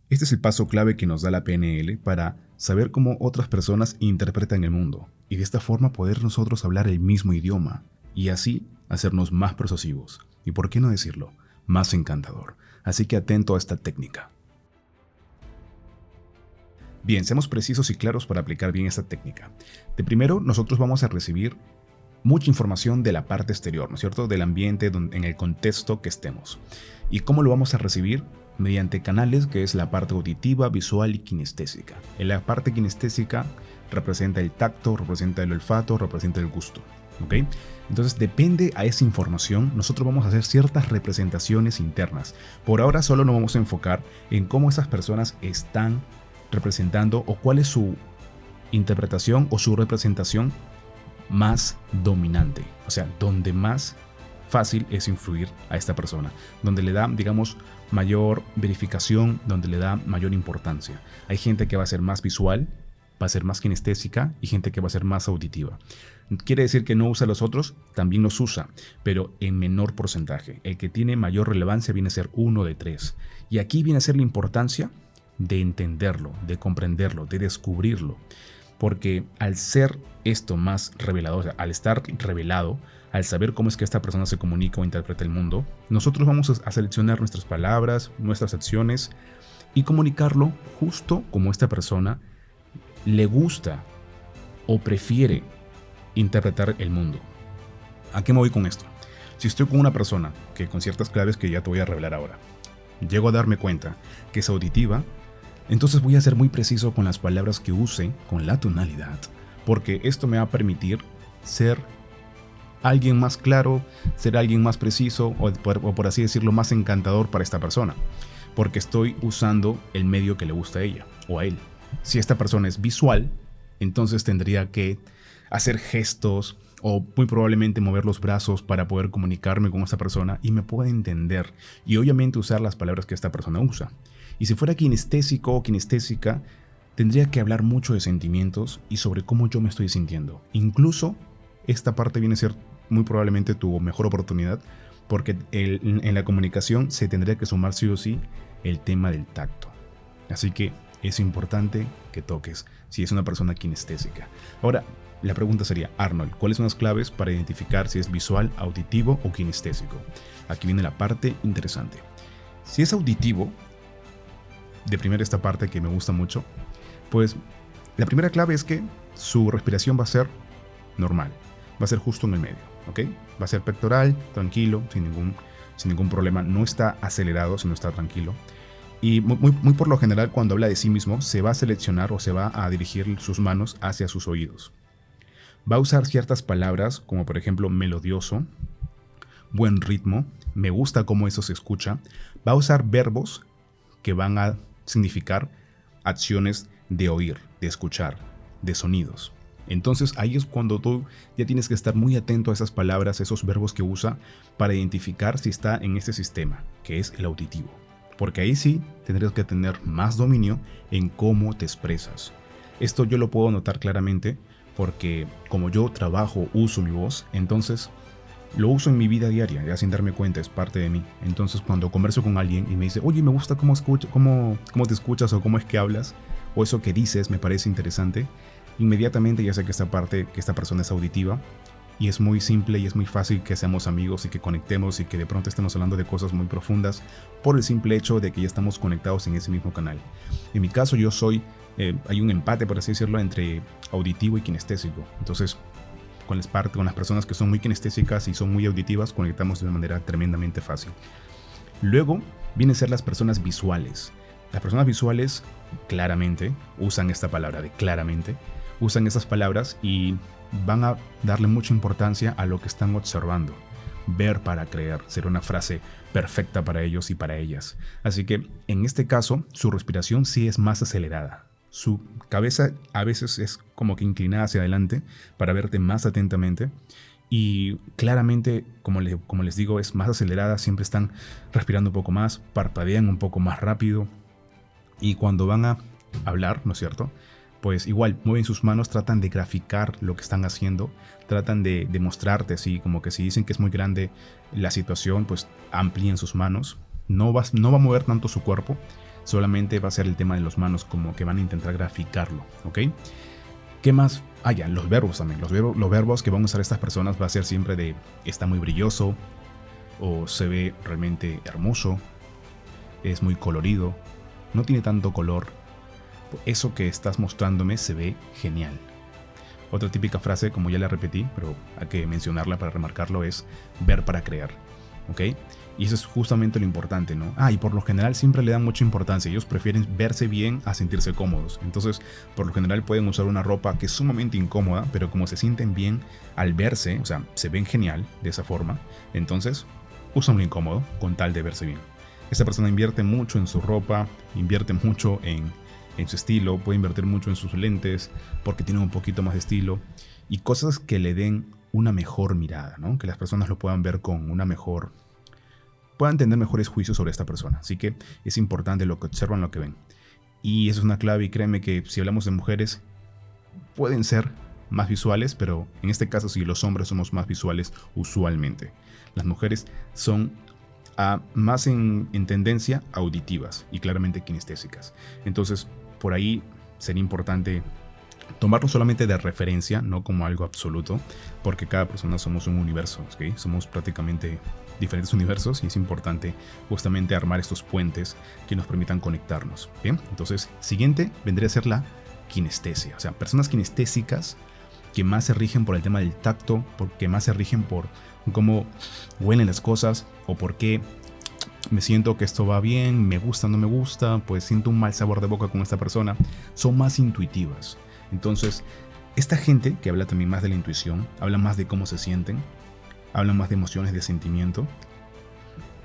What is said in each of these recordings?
Este es el paso clave que nos da la PNL para saber cómo otras personas interpretan el mundo y de esta forma poder nosotros hablar el mismo idioma y así hacernos más persuasivos y, por qué no decirlo, más encantador. Así que atento a esta técnica. Bien, seamos precisos y claros para aplicar bien esta técnica. De primero, nosotros vamos a recibir mucha información de la parte exterior, ¿no es cierto? Del ambiente, en el contexto que estemos. ¿Y cómo lo vamos a recibir? Mediante canales que es la parte auditiva, visual y kinestésica. En la parte kinestésica representa el tacto, representa el olfato, representa el gusto. ¿Ok? Entonces depende a esa información, nosotros vamos a hacer ciertas representaciones internas. Por ahora solo nos vamos a enfocar en cómo esas personas están representando o cuál es su interpretación o su representación más dominante, o sea, donde más fácil es influir a esta persona, donde le da, digamos, mayor verificación, donde le da mayor importancia. Hay gente que va a ser más visual, va a ser más kinestésica y gente que va a ser más auditiva. ¿Quiere decir que no usa a los otros? También los usa, pero en menor porcentaje. El que tiene mayor relevancia viene a ser uno de tres. Y aquí viene a ser la importancia de entenderlo, de comprenderlo, de descubrirlo. Porque al ser esto más revelado, o sea, al estar revelado, al saber cómo es que esta persona se comunica o interpreta el mundo, nosotros vamos a seleccionar nuestras palabras, nuestras acciones y comunicarlo justo como esta persona le gusta o prefiere interpretar el mundo. ¿A qué me voy con esto? Si estoy con una persona que con ciertas claves que ya te voy a revelar ahora, llego a darme cuenta que es auditiva, entonces voy a ser muy preciso con las palabras que use, con la tonalidad, porque esto me va a permitir ser alguien más claro, ser alguien más preciso o por así decirlo más encantador para esta persona, porque estoy usando el medio que le gusta a ella o a él. Si esta persona es visual, entonces tendría que hacer gestos o muy probablemente mover los brazos para poder comunicarme con esta persona y me pueda entender y obviamente usar las palabras que esta persona usa. Y si fuera kinestésico o kinestésica, tendría que hablar mucho de sentimientos y sobre cómo yo me estoy sintiendo. Incluso esta parte viene a ser muy probablemente tu mejor oportunidad, porque en la comunicación se tendría que sumar sí o sí el tema del tacto. Así que es importante que toques si es una persona kinestésica. Ahora, la pregunta sería, Arnold, ¿cuáles son las claves para identificar si es visual, auditivo o kinestésico? Aquí viene la parte interesante. Si es auditivo, de primera esta parte que me gusta mucho, pues la primera clave es que su respiración va a ser normal, va a ser justo en el medio, ¿ok? Va a ser pectoral, tranquilo, sin ningún problema, no está acelerado, sino está tranquilo. Y muy por lo general cuando habla de sí mismo se va a seleccionar o se va a dirigir sus manos hacia sus oídos. Va a usar ciertas palabras como por ejemplo melodioso, buen ritmo, me gusta cómo eso se escucha. Va a usar verbos que van a significar acciones de oír, de escuchar, de sonidos. Entonces ahí es cuando tú ya tienes que estar muy atento a esas palabras, esos verbos que usa para identificar si está en este sistema, que es el auditivo. Porque ahí sí tendrías que tener más dominio en cómo te expresas. Esto yo lo puedo notar claramente porque como yo trabajo, uso mi voz, entonces lo uso en mi vida diaria, ya sin darme cuenta, es parte de mí. Entonces cuando converso con alguien y me dice, oye, me gusta cómo te escuchas o cómo es que hablas, o eso que dices me parece interesante, inmediatamente ya sé que esta persona es auditiva y es muy simple y es muy fácil que seamos amigos y que conectemos y que de pronto estemos hablando de cosas muy profundas por el simple hecho de que ya estamos conectados en ese mismo canal. En mi caso yo hay un empate, por así decirlo, entre auditivo y kinestésico. Entonces con las personas que son muy kinestésicas y son muy auditivas conectamos de una manera tremendamente fácil. Luego vienen a ser las personas visuales. Las personas visuales claramente usan esta palabra de claramente, usan esas palabras y van a darle mucha importancia a lo que están observando. Ver para creer será una frase perfecta para ellos y para ellas. Así que en este caso su respiración sí es más acelerada. Su cabeza a veces es como que inclinada hacia adelante para verte más atentamente y claramente, como les digo, es más acelerada, siempre están respirando un poco más, parpadean un poco más rápido y cuando van a hablar, ¿no es cierto? Pues igual mueven sus manos, tratan de graficar lo que están haciendo, tratan de mostrarte así, como que si dicen que es muy grande la situación, pues amplíen sus manos. No va a mover tanto su cuerpo, solamente va a ser el tema de las manos, como que van a intentar graficarlo, ¿ok? ¿Qué más? Ya, los verbos también. Los verbos que van a usar estas personas va a ser siempre de está muy brilloso, o se ve realmente hermoso, es muy colorido, no tiene tanto color, eso que estás mostrándome se ve genial. Otra típica frase, como ya la repetí, pero hay que mencionarla para remarcarlo, es ver para creer, ¿ok? Y eso es justamente lo importante, ¿no? Y por lo general siempre le dan mucha importancia. Ellos prefieren verse bien a sentirse cómodos. Entonces, por lo general pueden usar una ropa que es sumamente incómoda, pero como se sienten bien al verse, o sea, se ven genial de esa forma, entonces usan lo incómodo con tal de verse bien. Esta persona invierte mucho en su ropa, invierte mucho en su estilo, puede invertir mucho en sus lentes porque tienen un poquito más de estilo y cosas que le den una mejor mirada, ¿no? Que las personas lo puedan ver con una mejor, puedan tener mejores juicios sobre esta persona. Así que es importante lo que observan, lo que ven. Y eso es una clave, y créeme que si hablamos de mujeres, pueden ser más visuales, pero en este caso sí, los hombres somos más visuales usualmente. Las mujeres son más en tendencia auditivas y claramente kinestésicas. Entonces, por ahí sería importante tomarlo solamente de referencia, no como algo absoluto, porque cada persona somos un universo, ¿okay? Somos prácticamente diferentes universos y es importante justamente armar estos puentes que nos permitan conectarnos. Bien, entonces, siguiente vendría a ser la kinestesia, o sea, personas kinestésicas que más se rigen por el tema del tacto, porque más se rigen por cómo huelen las cosas o por qué me siento que esto va bien, me gusta, no me gusta, pues siento un mal sabor de boca con esta persona, son más intuitivas. Entonces, esta gente que habla también más de la intuición, habla más de cómo se sienten, habla más de emociones, de sentimiento,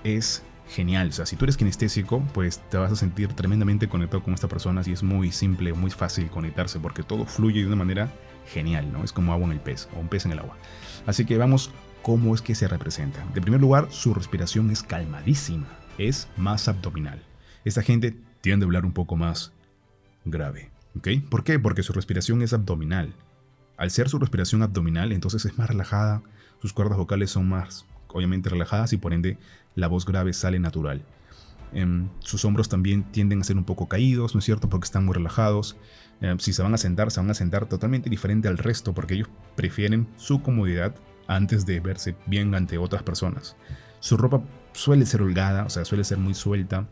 es genial. O sea, si tú eres kinestésico, pues te vas a sentir tremendamente conectado con esta persona y es muy simple, muy fácil conectarse porque todo fluye de una manera genial, ¿no? Es como agua en el pez o un pez en el agua. Así que vamos cómo es que se representa. De primer lugar, su respiración es calmadísima, es más abdominal. Esta gente tiende a hablar un poco más grave, ¿ok? ¿Por qué? Porque su respiración es abdominal. Al ser su respiración abdominal, entonces es más relajada, sus cuerdas vocales son más, obviamente, relajadas y por ende la voz grave sale natural. Sus hombros también tienden a ser un poco caídos, ¿no es cierto? Porque están muy relajados. Si se van a sentar totalmente diferente al resto porque ellos prefieren su comodidad antes de verse bien ante otras personas. Su ropa suele ser holgada, o sea, suele ser muy suelta.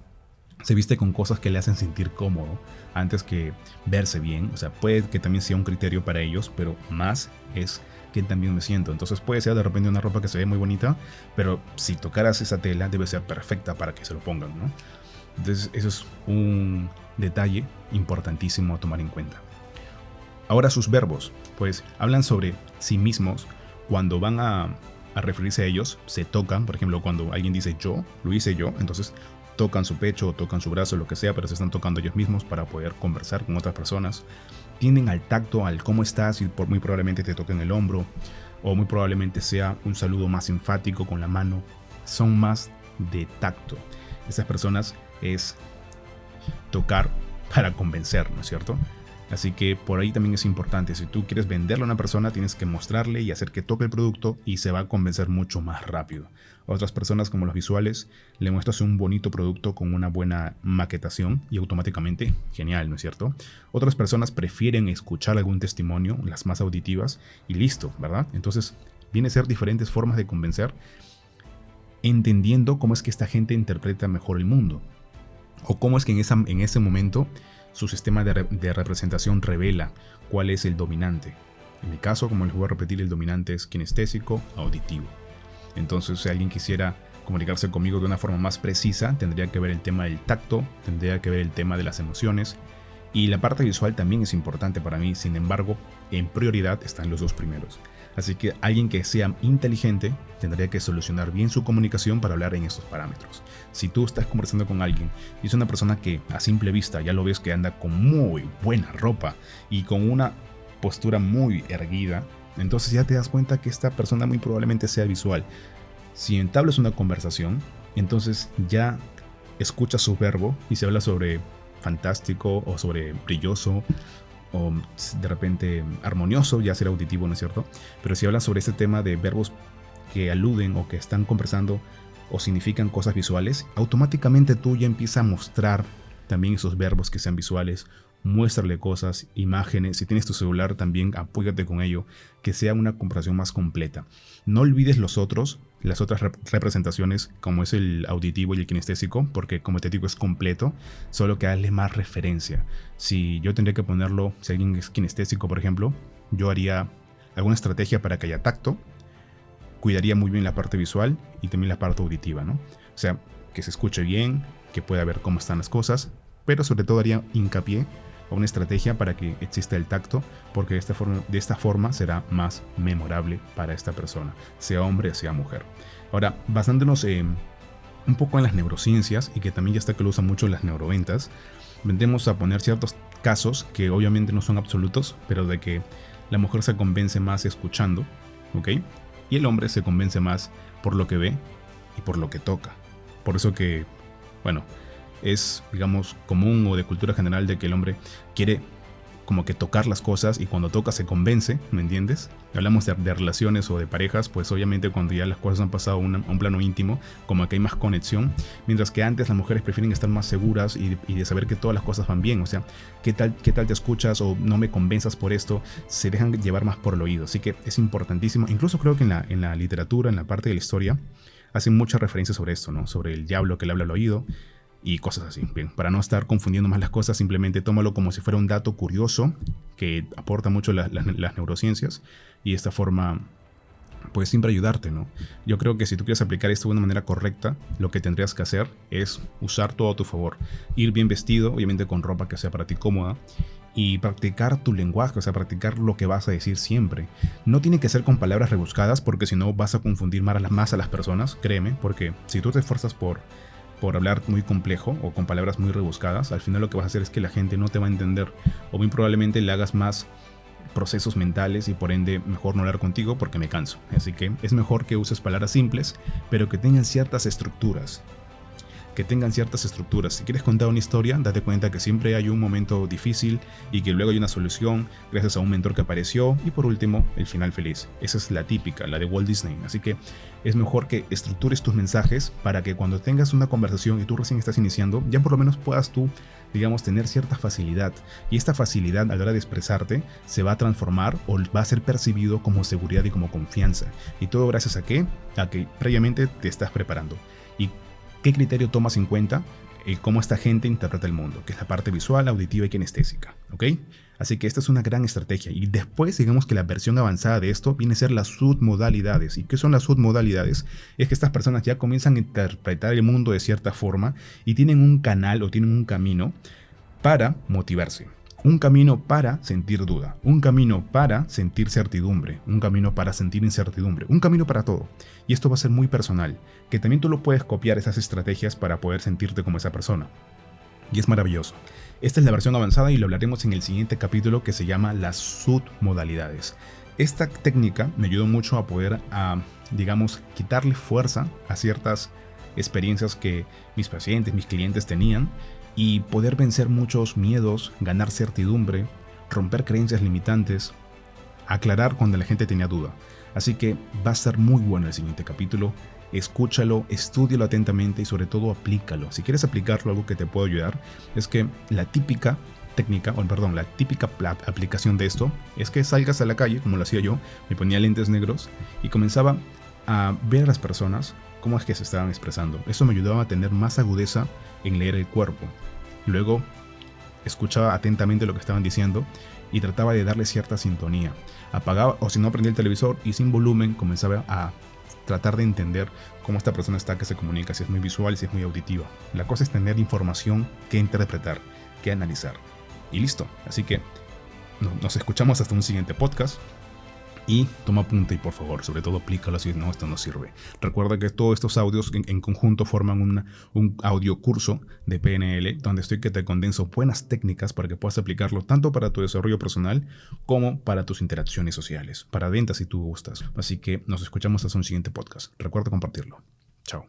Se viste con cosas que le hacen sentir cómodo antes que verse bien. O sea, puede que también sea un criterio para ellos, pero más es que también me siento. Entonces puede ser de repente una ropa que se ve muy bonita, pero si tocaras esa tela debe ser perfecta para que se lo pongan, ¿no? Entonces eso es un detalle importantísimo a tomar en cuenta. Ahora sus verbos, pues hablan sobre sí mismos. Cuando van a referirse a ellos, se tocan. Por ejemplo, cuando alguien dice yo, lo hice yo, entonces tocan su pecho o tocan su brazo, lo que sea, pero se están tocando ellos mismos para poder conversar con otras personas. Tienden al tacto, al cómo estás y muy probablemente te toquen el hombro o muy probablemente sea un saludo más enfático con la mano. Son más de tacto. Estas personas es tocar para convencer, ¿no es cierto? Así que por ahí también es importante. Si tú quieres venderle a una persona, tienes que mostrarle y hacer que toque el producto y se va a convencer mucho más rápido. Otras personas, como los visuales, le muestras un bonito producto con una buena maquetación y automáticamente, genial, ¿no es cierto? Otras personas prefieren escuchar algún testimonio, las más auditivas, y listo, ¿verdad? Entonces, viene a ser diferentes formas de convencer, entendiendo cómo es que esta gente interpreta mejor el mundo. O cómo es que en ese momento su sistema de representación revela cuál es el dominante. En mi caso, como les voy a repetir, el dominante es kinestésico, auditivo. Entonces, si alguien quisiera comunicarse conmigo de una forma más precisa, tendría que ver el tema del tacto, tendría que ver el tema de las emociones, y la parte visual también es importante para mí. Sin embargo, en prioridad están los dos primeros. Así que alguien que sea inteligente tendría que solucionar bien su comunicación para hablar en estos parámetros. Si tú estás conversando con alguien y es una persona que a simple vista ya lo ves que anda con muy buena ropa y con una postura muy erguida, entonces ya te das cuenta que esta persona muy probablemente sea visual. Si entablas una conversación, entonces ya escuchas su verbo y se habla sobre fantástico o sobre brilloso o de repente armonioso, ya será auditivo, ¿no es cierto? Pero si hablas sobre este tema de verbos que aluden o que están conversando o significan cosas visuales, automáticamente tú ya empiezas a mostrar también esos verbos que sean visuales, muéstrale cosas, imágenes. Si tienes tu celular, también apóyate con ello, que sea una conversación más completa. No olvides las otras representaciones, como es el auditivo y el kinestésico, porque como te digo es completo, solo que darle más referencia. Si yo tendría que ponerlo, si alguien es kinestésico, por ejemplo, yo haría alguna estrategia para que haya tacto, cuidaría muy bien la parte visual y también la parte auditiva, ¿no? O sea, que se escuche bien, que pueda ver cómo están las cosas, pero sobre todo haría hincapié a una estrategia para que exista el tacto, porque de esta forma será más memorable para esta persona, sea hombre o sea mujer. Ahora, basándonos un poco en las neurociencias, y que también ya está que lo usan mucho las neuroventas, vendemos a poner ciertos casos que obviamente no son absolutos, pero de que la mujer se convence más escuchando, ¿ok? Y el hombre se convence más por lo que ve y por lo que toca. Por eso que, bueno, es, digamos, común o de cultura general de que el hombre quiere como que tocar las cosas y cuando toca se convence, ¿me entiendes? Hablamos de relaciones o de parejas, pues obviamente cuando ya las cosas han pasado a un plano íntimo, como que hay más conexión, mientras que antes las mujeres prefieren estar más seguras y de saber que todas las cosas van bien, o sea, ¿qué tal te escuchas o no me convenzas por esto? Se dejan llevar más por el oído, así que es importantísimo. Incluso creo que en la literatura, en la parte de la historia, hacen muchas referencias sobre esto, ¿no? Sobre el diablo que le habla al oído y cosas así. Bien, para no estar confundiendo más las cosas, simplemente tómalo como si fuera un dato curioso que aporta mucho las neurociencias y de esta forma puede siempre ayudarte, ¿no? Yo creo que si tú quieres aplicar esto de una manera correcta, lo que tendrías que hacer es usar todo a tu favor. Ir bien vestido, obviamente con ropa que sea para ti cómoda, y practicar tu lenguaje, o sea, practicar lo que vas a decir siempre. No tiene que ser con palabras rebuscadas, porque si no vas a confundir más a las personas, créeme, porque si tú te esfuerzas por hablar muy complejo o con palabras muy rebuscadas, al final lo que vas a hacer es que la gente no te va a entender, o muy probablemente le hagas más procesos mentales y por ende mejor no hablar contigo porque me canso. Así que es mejor que uses palabras simples, pero que tengan ciertas estructuras. Si quieres contar una historia, date cuenta que siempre hay un momento difícil y que luego hay una solución gracias a un mentor que apareció y por último, el final feliz. Esa es la típica, la de Walt Disney. Así que es mejor que estructures tus mensajes para que cuando tengas una conversación y tú recién estás iniciando, ya por lo menos puedas tú, digamos, tener cierta facilidad. Y esta facilidad a la hora de expresarte se va a transformar o va a ser percibido como seguridad y como confianza. Y todo gracias a que previamente te estás preparando. ¿Y qué criterio tomas en cuenta? Cómo esta gente interpreta el mundo, que es la parte visual, auditiva y kinestésica, ¿ok? Así que esta es una gran estrategia. Y después, digamos que la versión avanzada de esto viene a ser las submodalidades. ¿Y qué son las submodalidades? Es que estas personas ya comienzan a interpretar el mundo de cierta forma y tienen un canal o tienen un camino para motivarse. Un camino para sentir duda, un camino para sentir certidumbre, un camino para sentir incertidumbre, un camino para todo. Y esto va a ser muy personal, que también tú lo puedes copiar esas estrategias para poder sentirte como esa persona. Y es maravilloso. Esta es la versión avanzada y lo hablaremos en el siguiente capítulo que se llama las submodalidades. Esta técnica me ayudó mucho a poder, digamos, quitarle fuerza a ciertas experiencias que mis pacientes, mis clientes tenían, y poder vencer muchos miedos, ganar certidumbre, romper creencias limitantes, aclarar cuando la gente tenía duda. Así que va a estar muy bueno el siguiente capítulo. Escúchalo, estúdialo atentamente y sobre todo aplícalo. Si quieres aplicarlo, algo que te puede ayudar es que la típica aplicación de esto es que salgas a la calle, como lo hacía yo, me ponía lentes negros y comenzaba a ver a las personas cómo es que se estaban expresando. Eso me ayudaba a tener más agudeza en leer el cuerpo. Luego escuchaba atentamente lo que estaban diciendo y trataba de darle cierta sintonía. Apagaba, o si no, prendía el televisor y sin volumen comenzaba a tratar de entender cómo esta persona está que se comunica, si es muy visual, si es muy auditiva. La cosa es tener información que interpretar, que analizar. Y listo. Así que nos escuchamos hasta un siguiente podcast. Y toma apunte y por favor, sobre todo aplícalo, si no, esto no sirve. Recuerda que todos estos audios en conjunto forman un audio curso de PNL donde estoy que te condenso buenas técnicas para que puedas aplicarlo tanto para tu desarrollo personal como para tus interacciones sociales, para ventas si tú gustas. Así que nos escuchamos hasta un siguiente podcast. Recuerda compartirlo. Chao.